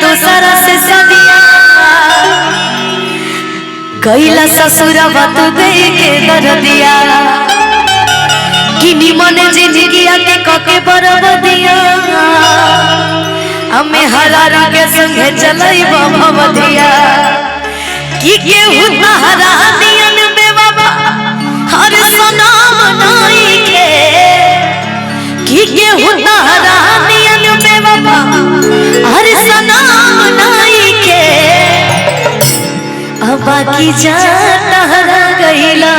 दूसरा से सदिया कैला ससुरवा तू दे के दर्दिया कि निमन जिंदगिया के कके बरबदिया हमें हरारा के संगे चलई भवदिया कि केहू तहरा नियन में बाबा हर सनाम नाई के कि केहू तहरा नियन में बाबा हर सनाम नाई के अब बाकी जा तहरा गईला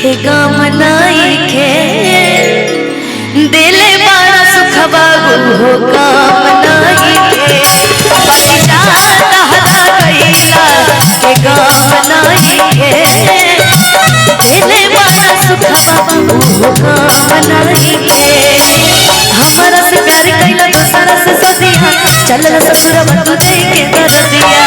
के गम नाई के दिले बड़ा सुख बाबू हो काम नाई के बाकी जा तहरा गईला के गम नाई के दिले बड़ा सुख बाबू हो काम नाई के हमारा से प्यार कैला दूसरा से सदिया चल ससुरवा तू दे के दर्दिया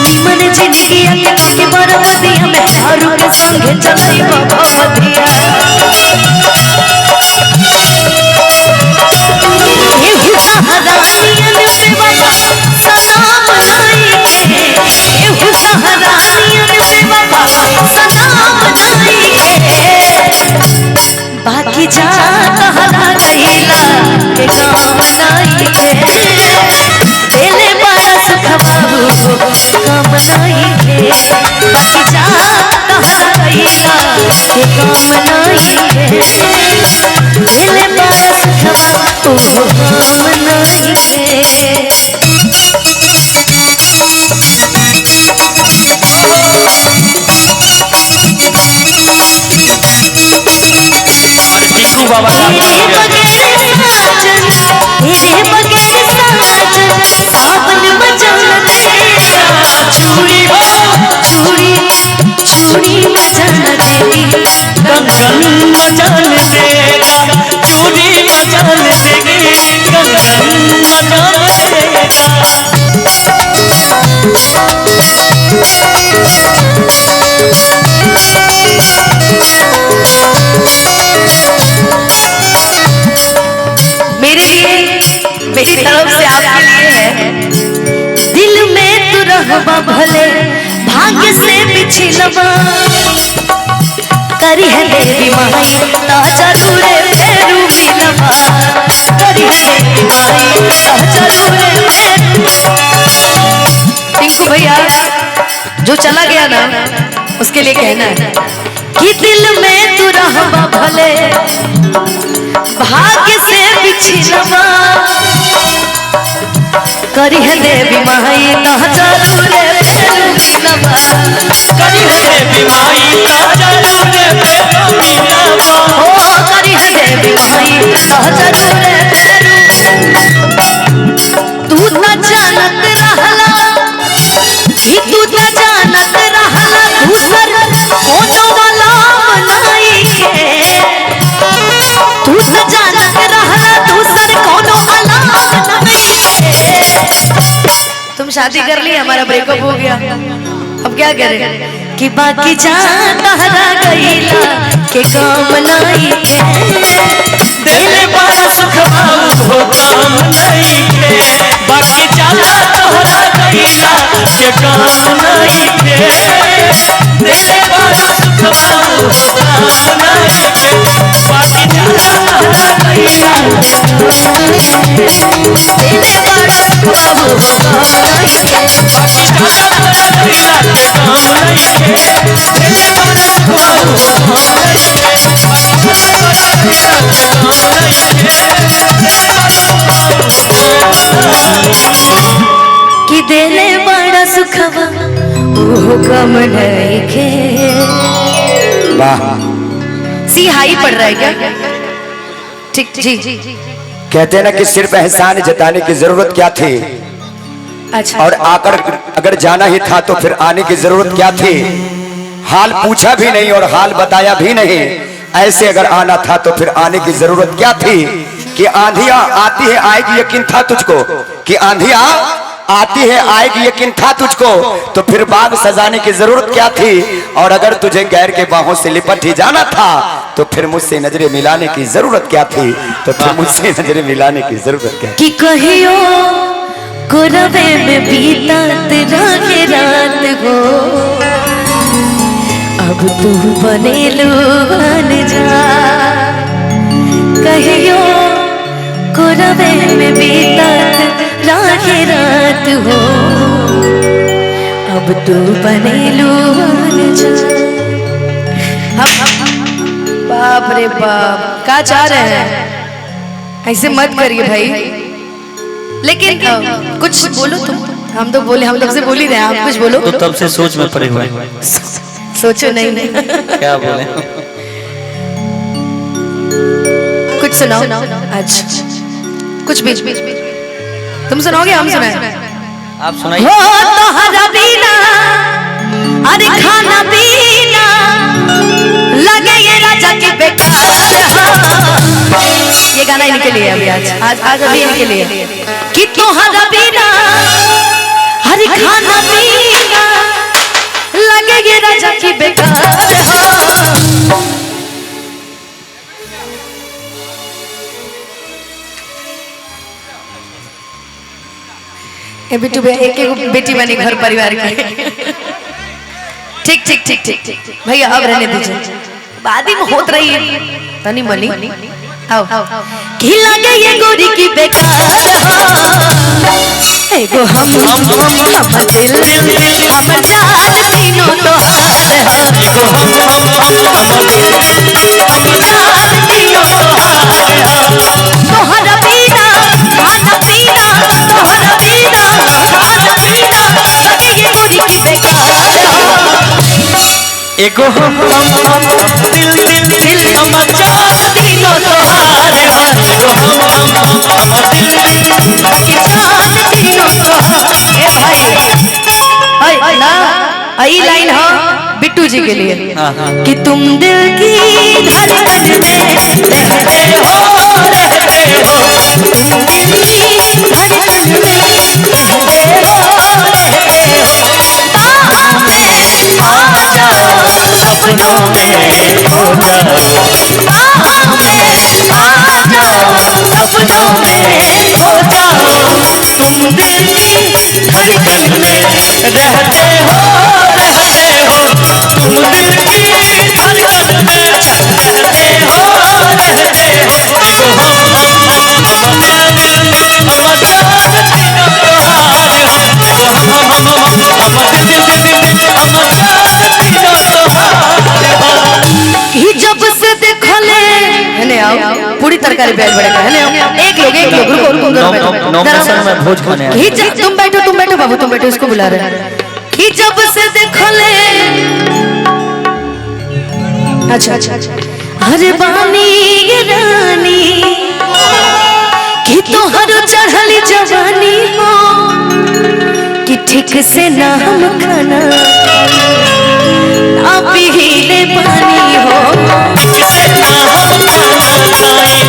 निमन जिंदगिया के कके बरबदिया में हारू के संगे चलई भवदिया केहू तहरा नियन में बाबा सलाम नाई के केहू तहरा नियन में बाबा सलाम नाई के बाकी जा तहरा गईला के काम नाई के दिले बड़ा सुख बाबू काम नाई के बाकी जा तहरा गईला के काम नाई के दिले बड़ा सुख बाबू काम नाई के बाबा तेरे बगैर साजन सावन मचान देगा चूड़ी चूड़ी चूड़ी मचान देगी कंगन मचान देगा चूड़ी मचान देगी कंगन मचान देगा मेरे लिए मेरी तरफ से आपके लिए है दिल में तू रहबा भले भाग्य से बिछलबा करी है देवी माई ता जरूरे फेरू मिलबा करी है देवी माई ता जरूरे टिंकू भैया जो चला गया ना उसके लिए कहना है कि दिल में तू रहबा भले भाग्य से बिछलबा करी है देवी माई ता जरूरे फेरू मिलबा करी है देवी माई ता जरूरे फेरू मिलबा ओ करी है देवी माई ता जरूरे फेरू तू न जानत रहला कि तू न जानत रहला दूसर कोनो वाला बनाई के तू न जानत रहला दूसर कोनो वाला बनाई के तुम शादी कर ली हमारा ब्रेकअप हो गया अब क्या करें कि बाकी जा तहरा गईला के काम नाई के दिल बड़ा सुख बाबू हो काम नाई के बाकी जाला तोहरा गईला के काम नाई के दिल बड़ा सुख बाबू हो काम नाई के बाकी जाला तोहरा गईला दिले बड़ा सुख बाबू हो काम नाई के बाकी जाला तोहरा गईला के काम नाई के दिल बड़ा सुख बाबू हो काम नाई के बाकी जाला तोहरा गईला के काम नाई के कि दिले बड़ा सुखवा वो कम नहीं के वाह सी हाई पड़ रहा है क्या ठीक जी कहते हैं ना कि सिर्फ एहसान जताने की जरूरत क्या थी अच्छा और आकर अगर जाना ही था तो फिर आने की जरूरत क्या थी हाल पूछा भी नहीं और हाल बताया भी नहीं ऐसे अगर आना था तो फिर आने की जरूरत क्या थी कि आंधिया आती है आएगी यकीन था तुझको कि आंधिया आती है आएगी यकीन था तुझको, तो फिर बाग सजाने की जरूरत क्या थी। और अगर तुझे गैर के बाहों से लिपट ही जाना था तो फिर मुझसे नजरें मिलाने की जरूरत क्या थी। तो फिर मुझसे नजरें मिलाने की जरूरत क्या कि कहियो कोरबे में बीता तेरा के रात हो, अब तू बनेलू बन जा। कहियो कोरबे में बीता तेरा के रात हो, अब तू बनेलू बन जा। बाप रे बाप, क्या चाह रहे हैं? ऐसे मत करिए भाई। लेकिन कुछ बोलो तुम। हम तो बोले, हम तब से बोल ही रहे हैं, आप कुछ बोलो। तो तब से सोच में पड़े हुए हैं। सोचो नहीं क्या बोले? कुछ सुनाओ आज, कुछ भी तुम सुनाओगे हम सुनाए? आप सुनाइए। हो तोहरा बिना अरे खाना पीना लगे ये राजा के बेकार। ये गाना इनके लिए अभी आज अभी इनके लिए कि तोहरा बिना हर खाना पीना लगे ये राजा की बेकार। बेटू एक एक बेटी बनी घर परिवार की। ठीक ठीक ठीक ठीक ठीक भैया अब रहने दीजिए, बाद में होत रही है तनी मनी। आओ खिला गई ये गोरी की बेकार हो, एगो हम दिल हम जान तीनों तो हार हो, एगो हम दिल हम जान तीनों तो हार हो। तोहरा बिना खाना पीना, तोहरा बिना खाना पीना लगे ये गोरी की बेकार हो, एगो हम दिल हम जान तीनों तो हार हो, एगो हम दिल की जान तीनों तो हार। ए भाई हाय ना, आई लाइन हो बिट्टू जी के लिए कि तुम दिल की धड़कन में रहते हो, तुम दिल की धड़कन में रहते हो, बाहों में आ जाओ, सपनों में खो जाओ, बाहों में आ जाओ, सपनों में खो जाओ। तुम दिल की धड़कन में रहते हो तुम दिल की धड़कन में रहते हो एगो हम दिल हम जान तीनों तो हार हो, एगो हम दिल हम जान तीनों तो हार हो। ही जब से देखले हने आओ पूरी तरकारी बैल बड़े का हने आओ। एक लोग रुको नॉमिनेशन में भोज खाने आए। ही तुम बैठो बाबू, तुम बैठो, इसको बुला रहे हैं। ही जब से देखले अच्छा अरे बानी ये रानी कि तोहर चढ़ली जवानी हो, कि ठीक से ना हम खाना ना पीले पानी हो, ठीक से ना हम खाना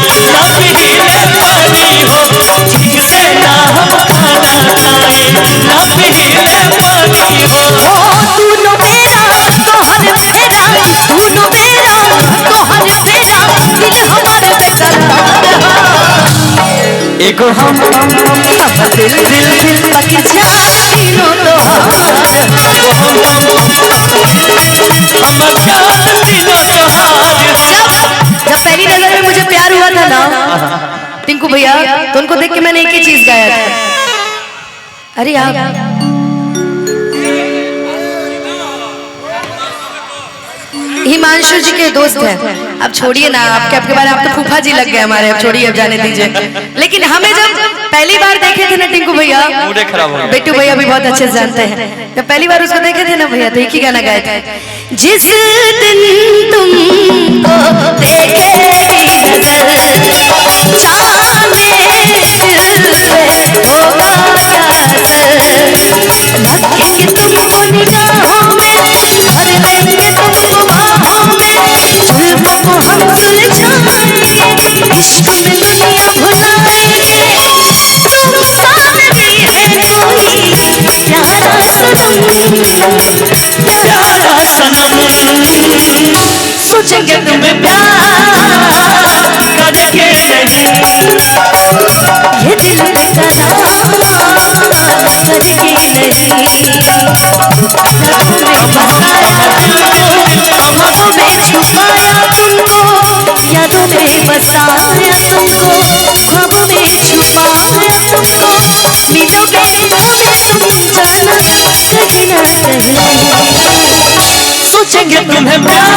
खाए ना पीले पानी हो, ठीक से ना हम खाना खाए ना पीले पानी हो। तूनो मेरा तोहर मेरा, तूनो मेरा तोहर मेरा, दिल हमारे बेकरार। एगो हम दिल बाकी जान तीनों तो हार। एगो हम जान तीनों तो हार। जब पहली नजर में मुझे प्यार हुआ था ना टिंकू भैया, तो उनको देख के मैंने एक ही चीज गाया था। अरे आप हिमांशु जी के दोस्त हैं, अब छोड़िए ना, आपके बारे में आप तो फूफा जी लग गए हमारे, अब छोड़िए, अब जाने दीजिए। लेकिन हमें जब पहली बार देखे थे ना टिंकू भैया, मूड खराब हो गया। बिट्टू भैया भी बहुत अच्छे से जानते हैं, जब पहली बार उसको देखे थे ना भैया, तो एक ही गाना गाए थे, जिस दिन तुमको देखे नजर जाने दिल पे होगा रखेंगे तुमको निगाहों में, भर देंगे तुमको बाहों में, जुल्फों को हम सुलझाएंगे, इश्क में दुनिया भुलाएंगे, तुम साथ भी है कोई यादों में बसाया तुमको, ख्वाबों में छुपाया तुमको, मिलोगे तुम जाना कहीं ना कहीं। सोचेंगे तुम्हें प्यार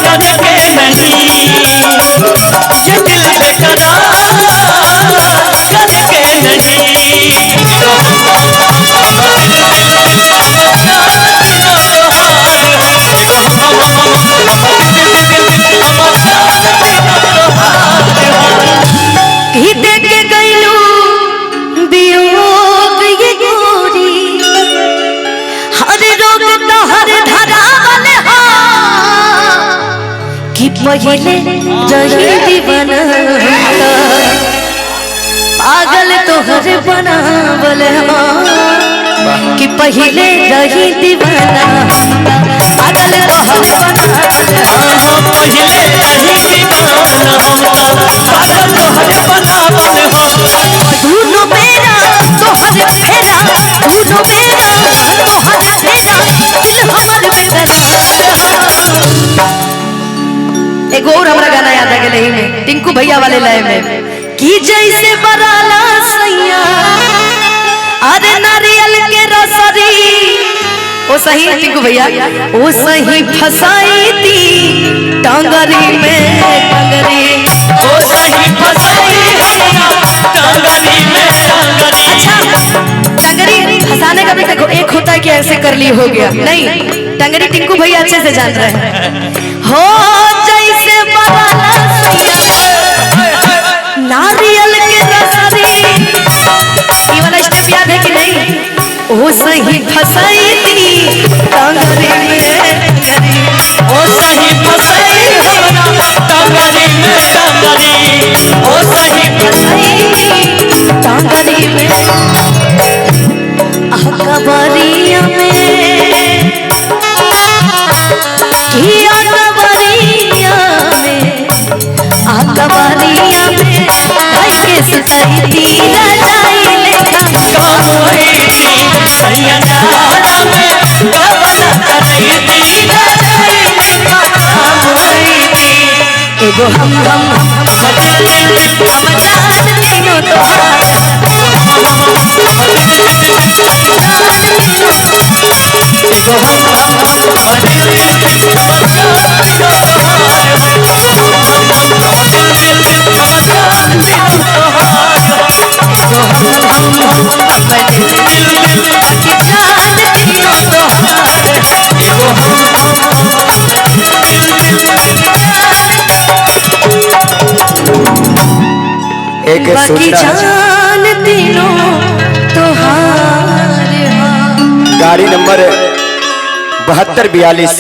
करके नहीं, ये दिल बेकरार करके नहीं। ही देख के गईलू वियोग ये गोरी, हर रोग तो हर धरावल हा, कि पहिले रही दीवाना पागल तो हर बनावल हा, कि पहिले रही दीवाना पागल तो हर बनावल हा। पहिले रही दीवाना पागल तोहर बनावल हो। दोनों मेरा तोहर फेरा, दोनों मेरा तोहर फेरा, दिल हमर बेकरार। एक और हमरा गाना याद आ गया यही में, टिंकू भैया वाले लय में, कि जैसे बराला सैया अरे नारियल के रसरी, ओ सही टिंकू भैया, ओ सही फसाई थी टांगरी में टांगरी, ओ सही फसाई हमरा टांगरी में टांगरी। अच्छा टंगरी फंसाने का भी देखो, एक होता है कि ऐसे कर ली हो गया, नहीं टंगरी टिंकू भैया अच्छे से जान रहे हैं। हो जैसे बराला नारियल के रसरी, ये वाला स्टेप याद है कि नहीं? ओ सही फसाई थी टांगरी में टांगरी, ओ सही फसाई हमरा टांगरी में टांगरी, ओ सही फसाई टांगरी में अखबारिया में, किया कबरिया में, अखबारिया में भाई के सुताई थी रजाई लेखा कामोरी सैया डाला में कबला करई दी रजाई लेखा कामोरी। एगो हम जान तीनों तोहार, एक बाकी सुनना जान तीनों तोहार। गाड़ी नंबर 7242